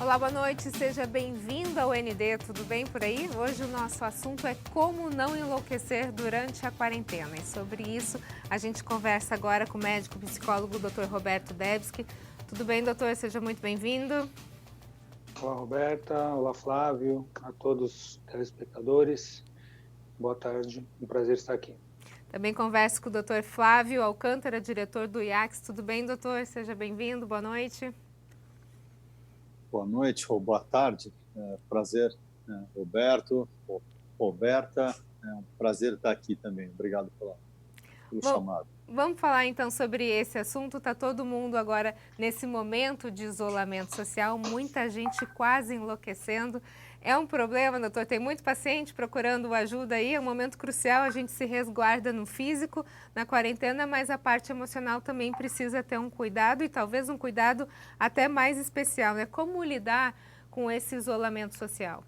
Olá, boa noite, seja bem-vindo ao ND, tudo bem por aí? Hoje o nosso assunto é como não enlouquecer durante a quarentena e sobre isso a gente conversa agora com o médico psicólogo Dr. Roberto Debski. Tudo bem, doutor? Seja muito bem-vindo. Olá, Roberta. Olá, Flávio. A todos os telespectadores. Boa tarde. Um prazer estar aqui. Também converso com o Dr. Flávio Alcântara, diretor do IACS. Tudo bem, doutor? Seja bem-vindo. Boa noite. Boa noite ou boa tarde. Prazer, Roberto, Roberta. É um prazer estar aqui também. Obrigado pelo Bom, chamado. vamos falar então sobre esse assunto. Está todo mundo agora nesse momento de isolamento social, muita gente quase enlouquecendo. É um problema, doutor? Tem muito paciente procurando ajuda aí. É um momento crucial, a gente se resguarda no físico, na quarentena, mas a parte emocional também precisa ter um cuidado e talvez um cuidado até mais especial, né? Como lidar com esse isolamento social?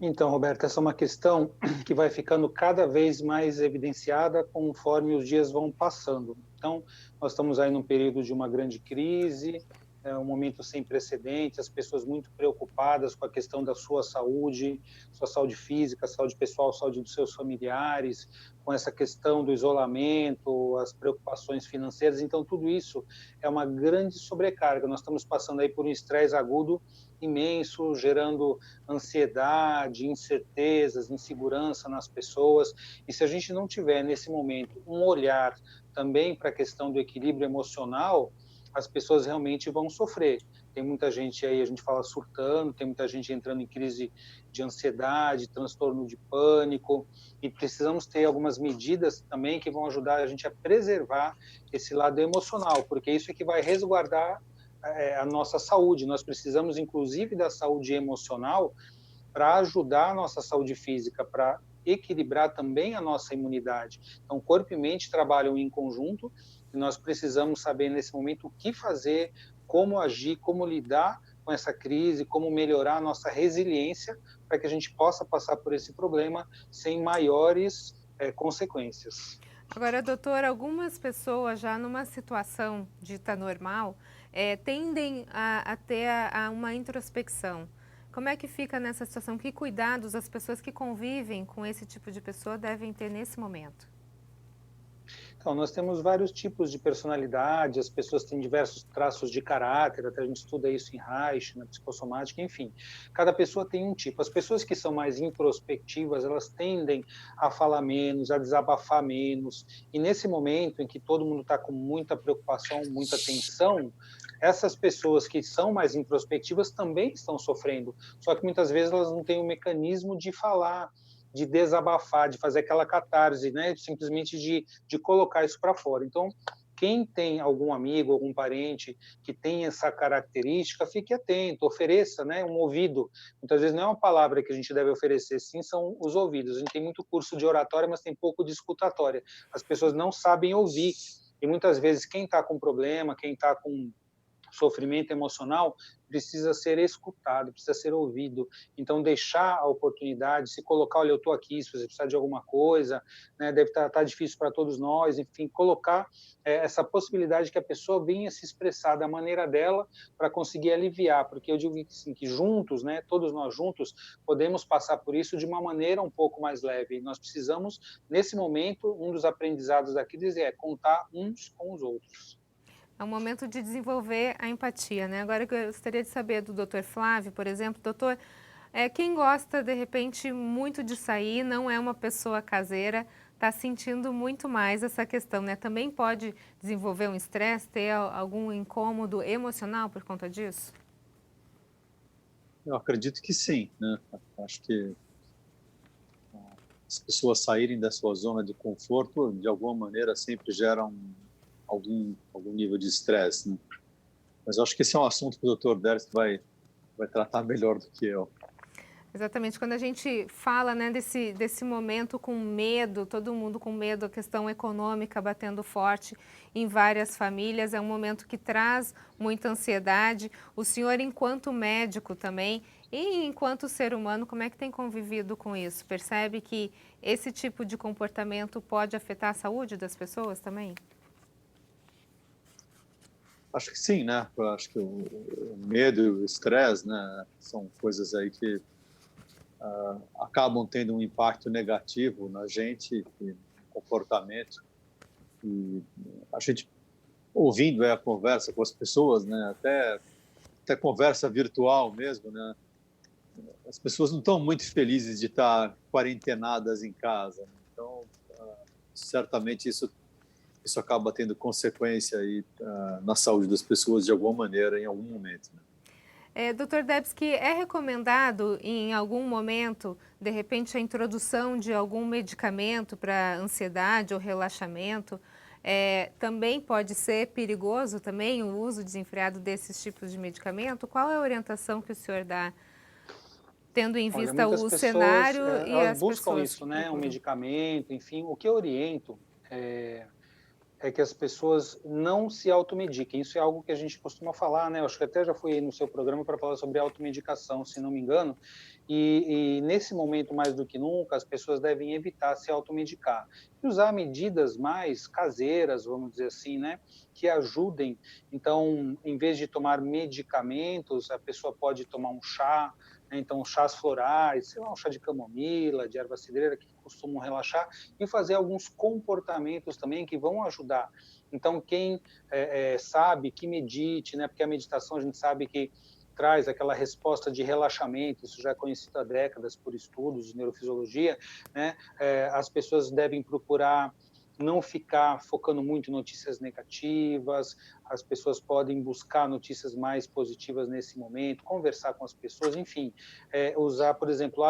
Então, Roberta, essa é uma questão que vai ficando cada vez mais evidenciada conforme os dias vão passando. Então, nós estamos aí num período de uma grande crise, é um momento sem precedentes, as pessoas muito preocupadas com a questão da sua saúde física, saúde pessoal, saúde dos seus familiares, com essa questão do isolamento, as preocupações financeiras. Então, tudo isso é uma grande sobrecarga. Nós estamos passando aí por um estresse agudo imenso, gerando ansiedade, incertezas, insegurança nas pessoas. E se a gente não tiver nesse momento um olhar também para a questão do equilíbrio emocional, as pessoas realmente vão sofrer. Tem muita gente aí, a gente fala surtando, tem muita gente entrando em crise de ansiedade, transtorno de pânico, e precisamos ter algumas medidas também que vão ajudar a gente a preservar esse lado emocional, porque isso é que vai resguardar a nossa saúde. Nós precisamos, inclusive, da saúde emocional para ajudar a nossa saúde física, para equilibrar também a nossa imunidade. Então, corpo e mente trabalham em conjunto e nós precisamos saber nesse momento o que fazer, como agir, como lidar com essa crise, como melhorar a nossa resiliência para que a gente possa passar por esse problema sem maiores consequências. Agora, doutor, algumas pessoas já numa situação dita normal tendem a ter uma introspecção. Como é que fica nessa situação? Que cuidados as pessoas que convivem com esse tipo de pessoa devem ter nesse momento? Então, nós temos vários tipos de personalidade, as pessoas têm diversos traços de caráter, até a gente estuda isso em Reich, na psicossomática, enfim. Cada pessoa tem um tipo. As pessoas que são mais introspectivas, elas tendem a falar menos, a desabafar menos, e nesse momento em que todo mundo está com muita preocupação, muita tensão, essas pessoas que são mais introspectivas também estão sofrendo, só que muitas vezes elas não têm um mecanismo de falar, de desabafar, de fazer aquela catarse, né? Simplesmente de colocar isso para fora. Então, quem tem algum amigo, algum parente que tem essa característica, fique atento, ofereça, né, um ouvido. Muitas vezes não é uma palavra que a gente deve oferecer, sim, são os ouvidos. A gente tem muito curso de oratória, mas tem pouco de escutatória. As pessoas não sabem ouvir. E muitas vezes quem está com problema, quem está com sofrimento emocional precisa ser escutado, precisa ser ouvido. Então, deixar a oportunidade, se colocar, olha, eu estou aqui, se você precisar de alguma coisa, né, deve estar difícil para todos nós, enfim, colocar essa possibilidade que a pessoa venha se expressar da maneira dela para conseguir aliviar, porque eu digo assim, que juntos, né, todos nós juntos, podemos passar por isso de uma maneira um pouco mais leve. E nós precisamos, nesse momento, um dos aprendizados daqui é contar uns com os outros. É um momento de desenvolver a empatia, né? Agora eu gostaria de saber do Dr. Flávio, por exemplo, doutor, quem gosta de repente muito de sair, não é uma pessoa caseira, está sentindo muito mais essa questão, né? Também pode desenvolver um estresse, ter algum incômodo emocional por conta disso? Eu acredito que sim, né? Acho que as pessoas saírem da sua zona de conforto, de alguma maneira, sempre geram algum nível de estresse, né? Mas eu acho que esse é um assunto que o Dr. Derst vai tratar melhor do que eu. Exatamente, quando a gente fala, né, desse momento com medo, todo mundo com medo, a questão econômica batendo forte em várias famílias, é um momento que traz muita ansiedade. O senhor, enquanto médico também, e enquanto ser humano, como é que tem convivido com isso? Percebe que esse tipo de comportamento pode afetar a saúde das pessoas também? Acho que sim, né? Eu acho que o medo e o estresse, né, são coisas aí que acabam tendo um impacto negativo na gente, no comportamento. E a gente, ouvindo a conversa com as pessoas, né, até conversa virtual mesmo, né, as pessoas não estão muito felizes de estar quarentenadas em casa. Então, certamente isso acaba tendo consequência aí, na saúde das pessoas de alguma maneira, em algum momento, né? Dr. Debski, é recomendado em algum momento, de repente, a introdução de algum medicamento para ansiedade ou relaxamento? Também pode ser perigoso também o uso desenfreado desses tipos de medicamento? Qual é a orientação que o senhor dá, tendo em Olha, vista muitas o pessoas, cenário e elas as buscam pessoas isso, que né? Um procuram? medicamento, enfim. O que eu oriento é que as pessoas não se automediquem. Isso é algo que a gente costuma falar, né? Eu acho que até já fui no seu programa para falar sobre automedicação, se não me engano. E nesse momento, mais do que nunca, as pessoas devem evitar se automedicar e usar medidas mais caseiras, vamos dizer assim, né? Que ajudem. Então, em vez de tomar medicamentos, a pessoa pode tomar um chá, né? Então, chás florais, sei lá, um chá de camomila, de erva cidreira, que costumam relaxar, e fazer alguns comportamentos também que vão ajudar. Então, quem sabe que medite, né? Porque a meditação a gente sabe que traz aquela resposta de relaxamento, isso já é conhecido há décadas por estudos de neurofisiologia, né? As pessoas devem procurar não ficar focando muito em notícias negativas, as pessoas podem buscar notícias mais positivas nesse momento, conversar com as pessoas, enfim, usar, por exemplo, o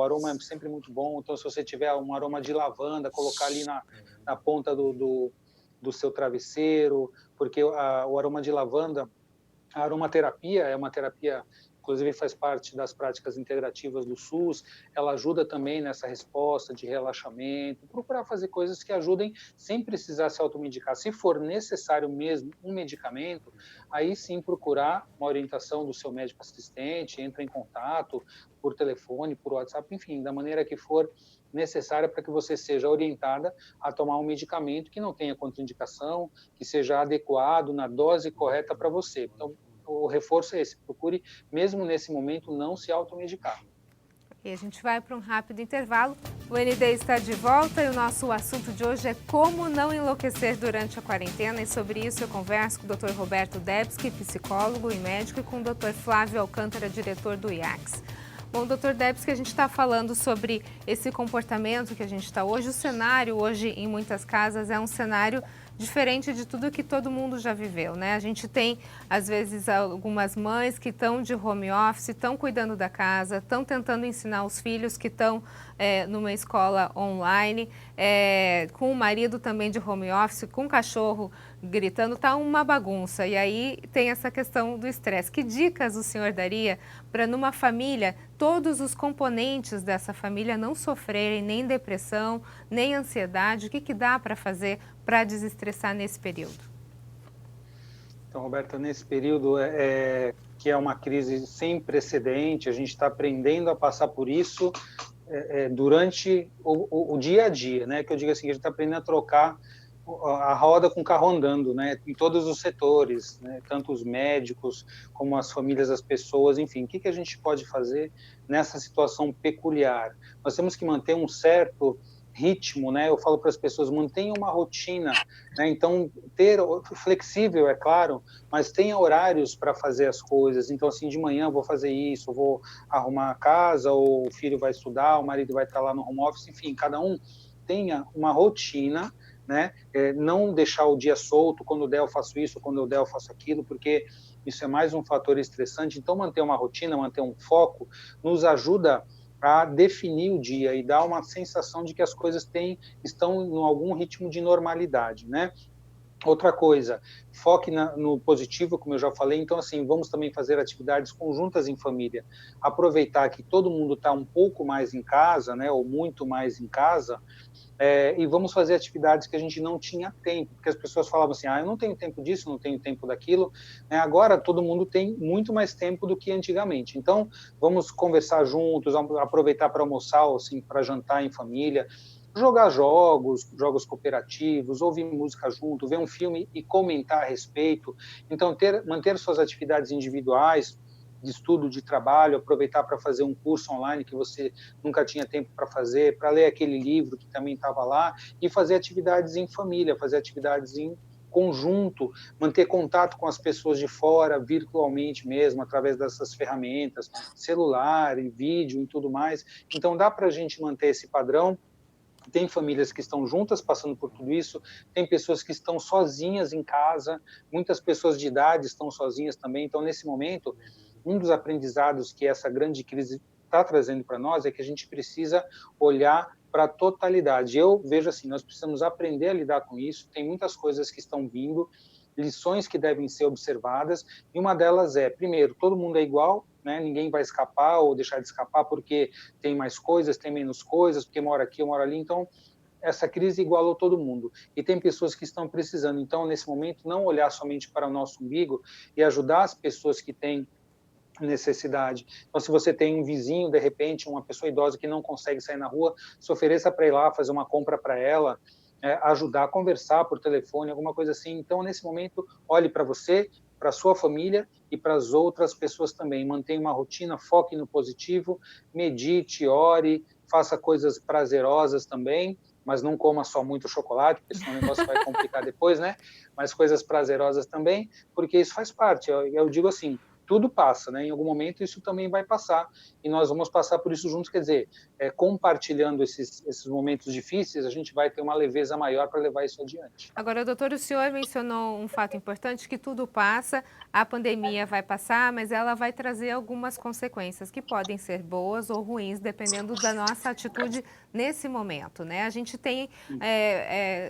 aroma é sempre muito bom, então se você tiver um aroma de lavanda, colocar ali na ponta do seu travesseiro, porque o aroma de lavanda, a aromaterapia é uma terapia, inclusive faz parte das práticas integrativas do SUS, ela ajuda também nessa resposta de relaxamento, procurar fazer coisas que ajudem sem precisar se automedicar. Se for necessário mesmo um medicamento, aí sim procurar uma orientação do seu médico assistente, entra em contato por telefone, por WhatsApp, enfim, da maneira que for necessária para que você seja orientada a tomar um medicamento que não tenha contraindicação, que seja adequado na dose correta para você. Então, o reforço é esse, procure, mesmo nesse momento, não se automedicar. E a gente vai para um rápido intervalo. O ND está de volta e o nosso assunto de hoje é como não enlouquecer durante a quarentena. E sobre isso eu converso com o Dr. Roberto Debski, psicólogo e médico, e com o Dr. Flávio Alcântara, diretor do IACS. Bom, doutor Debski, a gente está falando sobre esse comportamento que a gente está hoje. O cenário hoje, em muitas casas, é um cenário diferente de tudo que todo mundo já viveu, né? A gente tem, às vezes, algumas mães que estão de home office, estão cuidando da casa, estão tentando ensinar os filhos que estão numa escola online, com o marido também de home office, com o cachorro gritando, tá uma bagunça. E aí tem essa questão do estresse. Que dicas o senhor daria para numa família, todos os componentes dessa família não sofrerem nem depressão, nem ansiedade? O que dá para fazer para desestressar nesse período? Então, Roberta, nesse período que é uma crise sem precedente, a gente está aprendendo a passar por isso durante o dia a dia, né? Que eu digo assim, que a gente está aprendendo a trocar a roda com o carro andando, né? Em todos os setores, né? Tanto os médicos como as famílias, as pessoas, enfim. O que a gente pode fazer nessa situação peculiar? Nós temos que manter um certo ritmo, né? Eu falo para as pessoas, mantenha uma rotina, né? Então, ter flexível, é claro, mas tenha horários para fazer as coisas. Então, assim, de manhã eu vou fazer isso, vou arrumar a casa, ou o filho vai estudar, o marido vai estar lá no home office, enfim, cada um tenha uma rotina, né? Não deixar o dia solto, quando der eu faço isso, quando eu der eu faço aquilo, porque isso é mais um fator estressante. Então, manter uma rotina, manter um foco, nos ajuda a definir o dia e dar uma sensação de que as coisas estão em algum ritmo de normalidade, né? Outra coisa, foque no positivo, como eu já falei. Então, assim, vamos também fazer atividades conjuntas em família. Aproveitar que todo mundo está um pouco mais em casa, né, ou muito mais em casa, e vamos fazer atividades que a gente não tinha tempo, porque as pessoas falavam assim, eu não tenho tempo disso, não tenho tempo daquilo, né? Agora todo mundo tem muito mais tempo do que antigamente, então vamos conversar juntos, aproveitar para almoçar, ou assim, para jantar em família, jogar jogos cooperativos, ouvir música junto, ver um filme e comentar a respeito. Então, manter suas atividades individuais, de estudo, de trabalho, aproveitar para fazer um curso online que você nunca tinha tempo para fazer, para ler aquele livro que também estava lá, e fazer atividades em família, fazer atividades em conjunto, manter contato com as pessoas de fora, virtualmente mesmo, através dessas ferramentas, celular, e vídeo e tudo mais. Então, dá para a gente manter esse padrão. Tem famílias que estão juntas passando por tudo isso, tem pessoas que estão sozinhas em casa, muitas pessoas de idade estão sozinhas também. Então, nesse momento, um dos aprendizados que essa grande crise está trazendo para nós é que a gente precisa olhar para a totalidade. Eu vejo assim, nós precisamos aprender a lidar com isso, tem muitas coisas que estão vindo, lições que devem ser observadas, e uma delas é, primeiro, todo mundo é igual, né? Ninguém vai escapar ou deixar de escapar porque tem mais coisas, tem menos coisas, porque mora aqui, mora ali. Então, essa crise igualou todo mundo. E tem pessoas que estão precisando. Então, nesse momento, não olhar somente para o nosso umbigo e ajudar as pessoas que têm necessidade. Então, se você tem um vizinho, de repente, uma pessoa idosa que não consegue sair na rua, se ofereça para ir lá fazer uma compra para ela, ajudar a conversar por telefone, alguma coisa assim. Então, nesse momento, olhe para você, para a sua família e para as outras pessoas também. Mantenha uma rotina, foque no positivo, medite, ore, faça coisas prazerosas também, mas não coma só muito chocolate, porque senão o negócio vai complicar depois, né? Mas coisas prazerosas também, porque isso faz parte. Eu digo assim, tudo passa, né? Em algum momento isso também vai passar e nós vamos passar por isso juntos. Quer dizer, compartilhando esses momentos difíceis, a gente vai ter uma leveza maior para levar isso adiante. Agora, doutor, o senhor mencionou um fato importante, que tudo passa, a pandemia vai passar, mas ela vai trazer algumas consequências que podem ser boas ou ruins, dependendo da nossa atitude nesse momento, né? A gente tem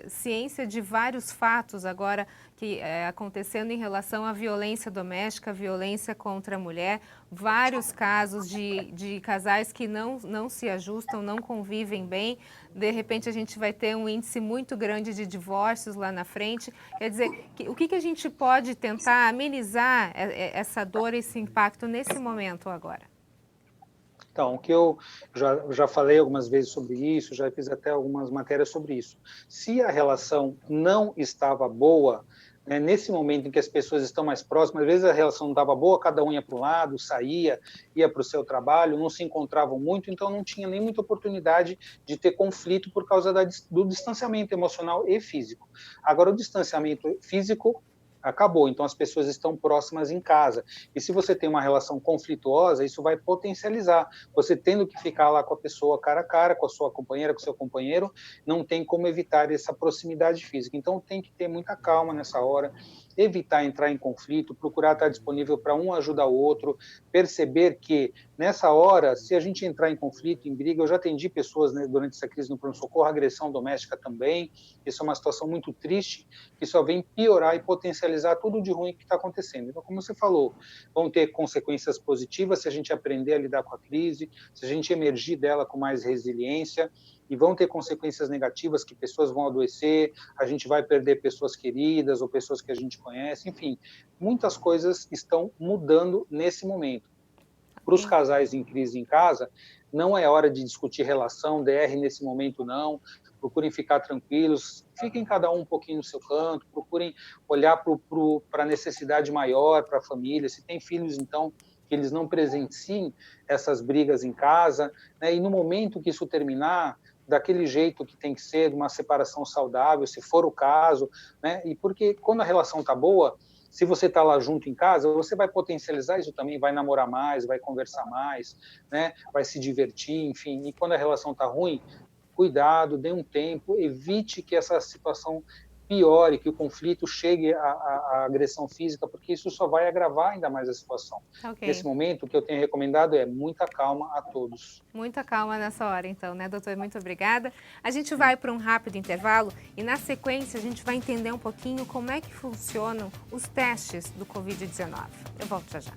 ciência de vários fatos agora que acontecendo em relação à violência doméstica, violência contra a mulher, vários casos de casais que não se ajustam, não convivem bem. De repente a gente vai ter um índice muito grande de divórcios lá na frente. Quer dizer, o que a gente pode tentar amenizar essa dor, esse impacto nesse momento agora? Então, o que eu já falei algumas vezes sobre isso, já fiz até algumas matérias sobre isso. Se a relação não estava boa, né, nesse momento em que as pessoas estão mais próximas, às vezes a relação não estava boa, cada um ia para um lado, saía, ia para o seu trabalho, não se encontravam muito, então não tinha nem muita oportunidade de ter conflito por causa do distanciamento emocional e físico. Agora, o distanciamento físico acabou, então as pessoas estão próximas em casa. E se você tem uma relação conflituosa, isso vai potencializar. Você tendo que ficar lá com a pessoa cara a cara, com a sua companheira, com o seu companheiro, não tem como evitar essa proximidade física. Então tem que ter muita calma nessa hora, evitar entrar em conflito, procurar estar disponível para um ajudar o outro, perceber que nessa hora, se a gente entrar em conflito, em briga, eu já atendi pessoas, né, durante essa crise no pronto-socorro, agressão doméstica também, isso é uma situação muito triste, que só vem piorar e potencializar tudo de ruim que está acontecendo. Então, como você falou, vão ter consequências positivas se a gente aprender a lidar com a crise, se a gente emergir dela com mais resiliência, e vão ter consequências negativas, que pessoas vão adoecer, a gente vai perder pessoas queridas ou pessoas que a gente conhece, enfim, muitas coisas estão mudando nesse momento. Para os casais em crise em casa, não é hora de discutir relação, DR nesse momento não, procurem ficar tranquilos, fiquem cada um pouquinho no seu canto, procurem olhar para a necessidade maior, para a família, se tem filhos, então, que eles não presenciem essas brigas em casa, né? E no momento que isso terminar, daquele jeito que tem que ser, de uma separação saudável, se for o caso, né? E porque quando a relação está boa, se você está lá junto em casa, você vai potencializar isso também, vai namorar mais, vai conversar mais, né? Vai se divertir, enfim. E quando a relação está ruim, cuidado, dê um tempo, evite que essa situação piore, que o conflito chegue à agressão física, porque isso só vai agravar ainda mais a situação. Okay. Nesse momento, o que eu tenho recomendado é muita calma a todos. Muita calma nessa hora, então, né, doutor? Muito obrigada. A gente vai para um rápido intervalo e, na sequência, a gente vai entender um pouquinho como é que funcionam os testes do Covid-19. Eu volto já já.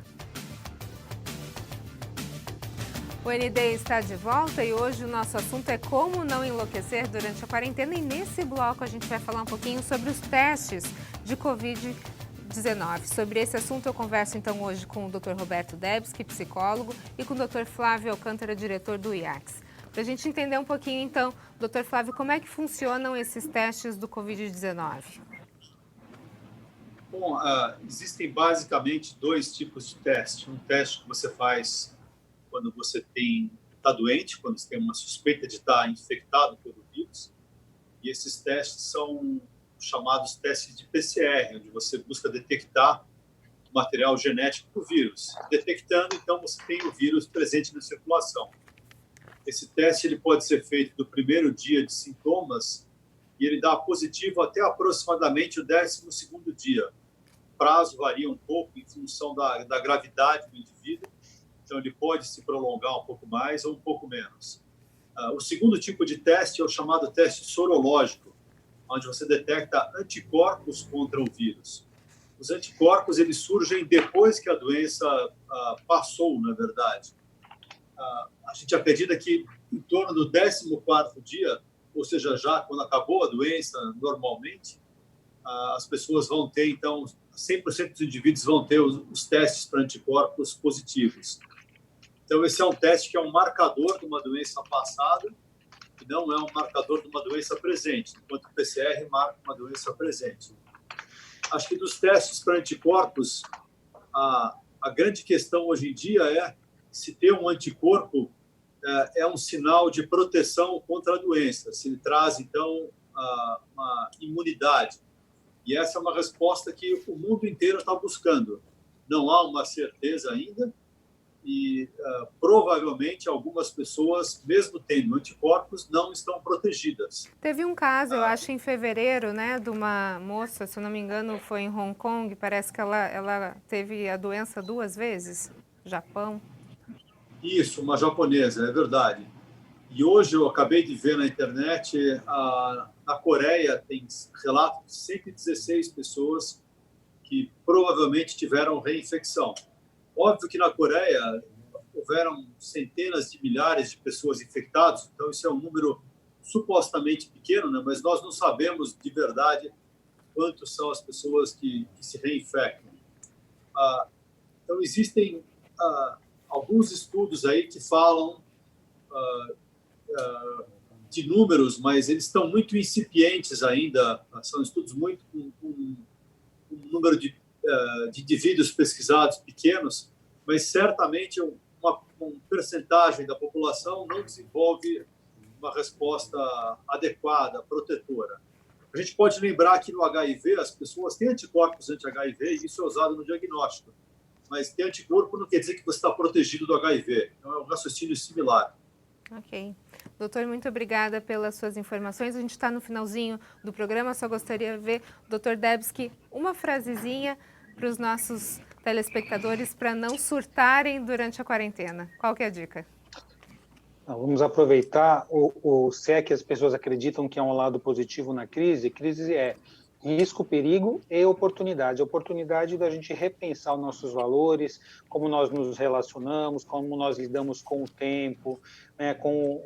O ND está de volta e hoje o nosso assunto é como não enlouquecer durante a quarentena, e nesse bloco a gente vai falar um pouquinho sobre os testes de Covid-19. Sobre esse assunto eu converso então hoje com o Dr. Roberto Debski, psicólogo, e com o Dr. Flávio Alcântara, diretor do IACS. Para a gente entender um pouquinho, então, doutor Flávio, como é que funcionam esses testes do Covid-19? Bom, existem basicamente 2 tipos de teste. Um teste que você faz quando você está doente, quando você tem uma suspeita de estar infectado pelo vírus. E esses testes são chamados testes de PCR, onde você busca detectar o material genético do vírus. Detectando, então, você tem o vírus presente na circulação. Esse teste ele pode ser feito do primeiro dia de sintomas e ele dá positivo até aproximadamente o 12º dia. O prazo varia um pouco em função da gravidade do indivíduo, então ele pode se prolongar um pouco mais ou um pouco menos. O segundo tipo de teste é o chamado teste sorológico, onde você detecta anticorpos contra o vírus. Os anticorpos eles surgem depois que a doença passou, na verdade. A gente acredita que em torno do 14º dia, ou seja, já quando acabou a doença normalmente, as pessoas vão ter, então, 100% dos indivíduos vão ter os testes para anticorpos positivos. Então, esse é um teste que é um marcador de uma doença passada e não é um marcador de uma doença presente, enquanto o PCR marca uma doença presente. Acho que dos testes para anticorpos, a grande questão hoje em dia é se ter um anticorpo é um sinal de proteção contra a doença, se ele traz, então, uma imunidade. E essa é uma resposta que o mundo inteiro está buscando. Não há uma certeza ainda e, provavelmente, algumas pessoas, mesmo tendo anticorpos, não estão protegidas. Teve um caso, eu acho, em fevereiro, né, de uma moça, se eu não me engano, foi em Hong Kong, parece que ela teve a doença 2 vezes, Japão. Isso, uma japonesa, é verdade. E hoje eu acabei de ver na internet, na Coreia tem relatos de 116 pessoas que provavelmente tiveram reinfecção. Óbvio que na Coreia houveram centenas de milhares de pessoas infectadas, então isso é um número supostamente pequeno, né? Mas nós não sabemos de verdade quantas são as pessoas que se reinfectam. Então existem alguns estudos aí que falam de números, mas eles estão muito incipientes ainda, são estudos muito com um número de indivíduos pesquisados pequenos, mas certamente uma percentagem da população não desenvolve uma resposta adequada, protetora. A gente pode lembrar que no HIV as pessoas têm anticorpos anti-HIV e isso é usado no diagnóstico, mas ter anticorpo não quer dizer que você está protegido do HIV, então é um raciocínio similar. Ok. Doutor, muito obrigada pelas suas informações. A gente está no finalzinho do programa, só gostaria de ver, doutor Debski, uma frasezinha para os nossos telespectadores para não surtarem durante a quarentena. Qual que é a dica? Vamos aproveitar, se é que as pessoas acreditam que há um lado positivo na crise, crise é risco, perigo e oportunidade. A oportunidade da gente repensar os nossos valores, como nós nos relacionamos, como nós lidamos com o tempo, né, com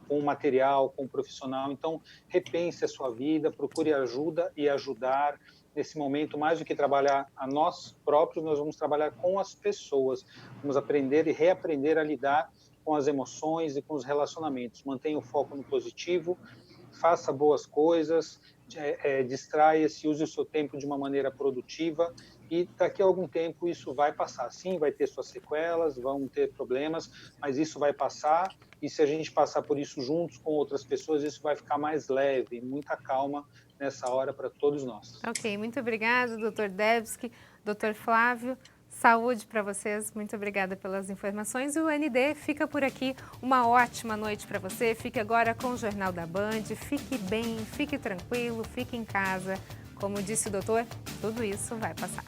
o material, com o profissional. Então, repense a sua vida, procure ajuda e ajudar. Nesse momento, mais do que trabalhar a nós próprios, nós vamos trabalhar com as pessoas. Vamos aprender e reaprender a lidar com as emoções e com os relacionamentos. Mantenha o foco no positivo, faça boas coisas, distraia-se, use o seu tempo de uma maneira produtiva e daqui a algum tempo isso vai passar. Sim, vai ter suas sequelas, vão ter problemas, mas isso vai passar e se a gente passar por isso juntos com outras pessoas, isso vai ficar mais leve, muita calma nessa hora para todos nós. Ok, muito obrigada, doutor Debski, doutor Flávio. Saúde para vocês, muito obrigada pelas informações. E o ND fica por aqui. Uma ótima noite para você. Fique agora com o Jornal da Band. Fique bem, fique tranquilo, fique em casa. Como disse o doutor, tudo isso vai passar.